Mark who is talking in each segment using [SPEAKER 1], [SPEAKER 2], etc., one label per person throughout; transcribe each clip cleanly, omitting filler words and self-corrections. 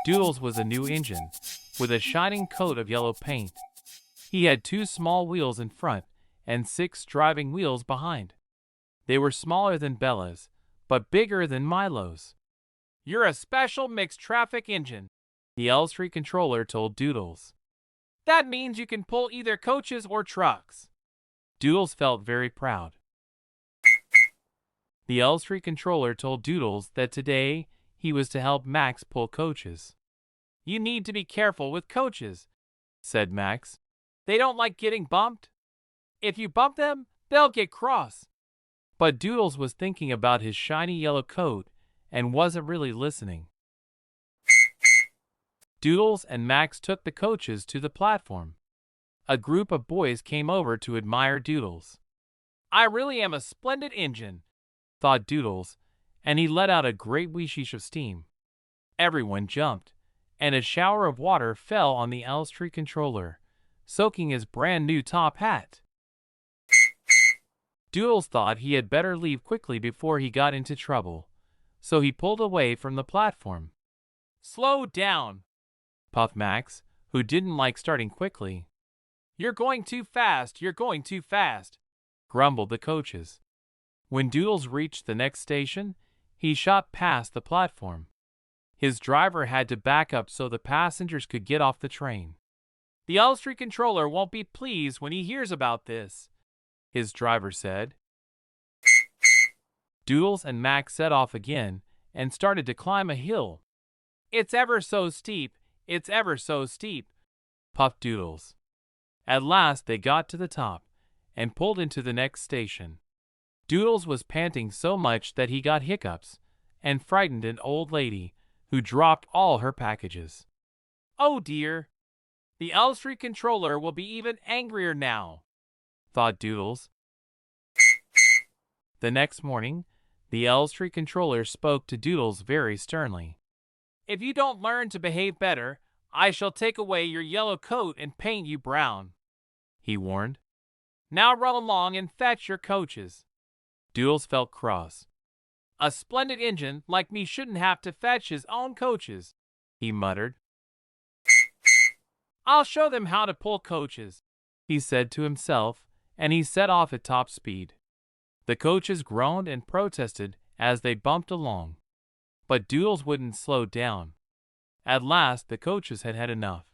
[SPEAKER 1] Doodles was a new engine, with a shining coat of yellow paint. He had 2 small wheels in front and 6 driving wheels behind. They were smaller than Bella's, but bigger than Milo's. "You're a special mixed traffic engine," the Elstree Controller told Doodles. "That means you can pull either coaches or trucks." Doodles felt very proud. The Elstree Controller told Doodles that today he was to help Max pull coaches. "You need to be careful with coaches," said Max. "They don't like getting bumped. If you bump them, they'll get cross." But Doodles was thinking about his shiny yellow coat and wasn't really listening. Doodles and Max took the coaches to the platform. A group of boys came over to admire Doodles. "I really am a splendid engine," thought Doodles, and he let out a great wheesheesh of steam. Everyone jumped, and a shower of water fell on the Elstree Controller, soaking his brand new top hat. Doodles thought he had better leave quickly before he got into trouble, so he pulled away from the platform. "Slow down," puffed Max, who didn't like starting quickly. "You're going too fast, you're going too fast," grumbled the coaches. When Doodles reached the next station, he shot past the platform. His driver had to back up so the passengers could get off the train. "The Elstree Controller won't be pleased when he hears about this," his driver said. Doodles and Max set off again and started to climb a hill. "It's ever so steep, it's ever so steep," puffed Doodles. At last they got to the top and pulled into the next station. Doodles was panting so much that he got hiccups and frightened an old lady who dropped all her packages. "Oh dear, the Elstree Controller will be even angrier now," thought Doodles. The next morning, the Elstree Controller spoke to Doodles very sternly. "If you don't learn to behave better, I shall take away your yellow coat and paint you brown," he warned. "Now run along and fetch your coaches." Doodles felt cross. "A splendid engine like me shouldn't have to fetch his own coaches," he muttered. "I'll show them how to pull coaches," he said to himself, and he set off at top speed. The coaches groaned and protested as they bumped along, but Doodles wouldn't slow down. At last the coaches had had enough.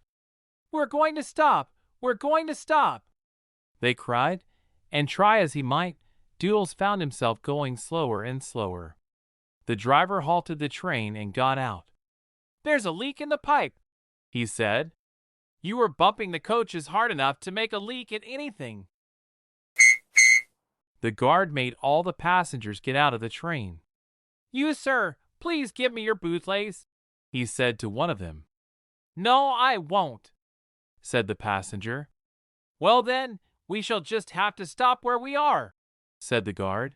[SPEAKER 1] "We're going to stop! We're going to stop!" they cried, and try as he might, Doodles found himself going slower and slower. The driver halted the train and got out. "There's a leak in the pipe," he said. "You were bumping the coaches hard enough to make a leak in anything." The guard made all the passengers get out of the train. "You, sir, please give me your bootlace," he said to one of them. "No, I won't," said the passenger. "Well then, we shall just have to stop where we are," said the guard.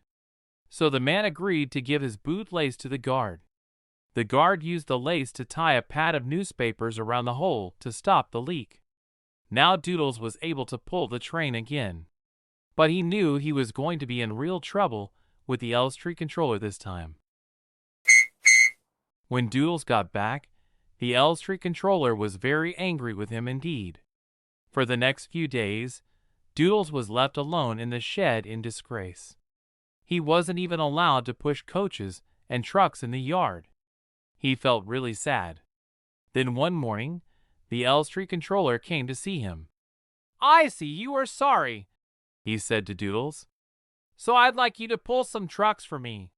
[SPEAKER 1] So the man agreed to give his bootlace to the guard. The guard used the lace to tie a pad of newspapers around the hole to stop the leak. Now Doodles was able to pull the train again. But he knew he was going to be in real trouble with the Elstree Controller this time. When Doodles got back, the Elstree Controller was very angry with him indeed. For the next few days, Doodles was left alone in the shed in disgrace. He wasn't even allowed to push coaches and trucks in the yard. He felt really sad. Then one morning, the Elstree Controller came to see him. "I see you are sorry," he said to Doodles. "So I'd like you to pull some trucks for me."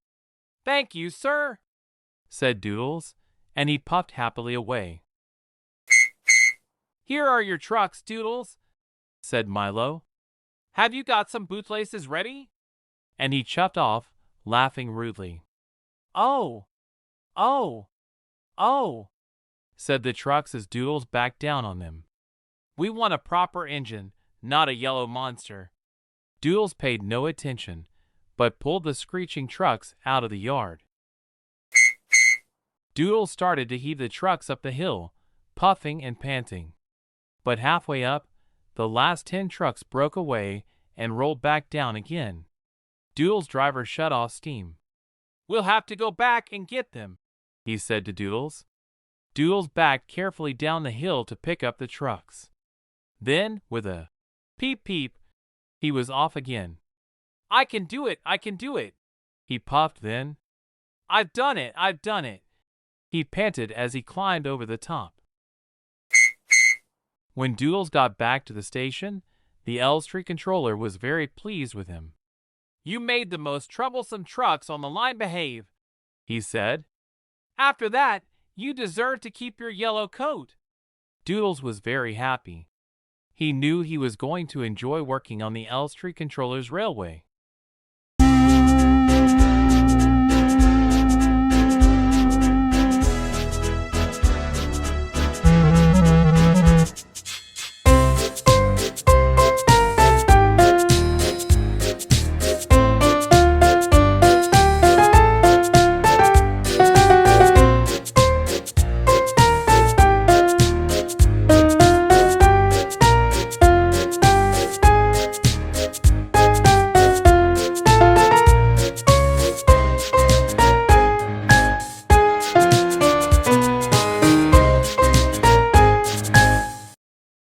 [SPEAKER 1] "Thank you, sir," said Doodles, and he puffed happily away. "Here are your trucks, Doodles," said Milo. "Have you got some bootlaces ready?" And he chuffed off, laughing rudely. "Oh, oh, oh," said the trucks as Doodles backed down on them. "We want a proper engine, not a yellow monster." Doodles paid no attention, but pulled the screeching trucks out of the yard. Doodles started to heave the trucks up the hill, puffing and panting. But halfway up, the last 10 trucks broke away and rolled back down again. Doodles' driver shut off steam. "We'll have to go back and get them," he said to Doodles. Doodles backed carefully down the hill to pick up the trucks. Then, with a peep peep, he was off again. I can do it, I can do it, he puffed then. I've done it, I've done it, he panted as he climbed over the top. When Doodles got back to the station, the Elstree Controller was very pleased with him. You made the most troublesome trucks on the line behave, he said. After that, you deserve to keep your yellow coat. Doodles was very happy. He knew he was going to enjoy working on the Elstree Controller's railway.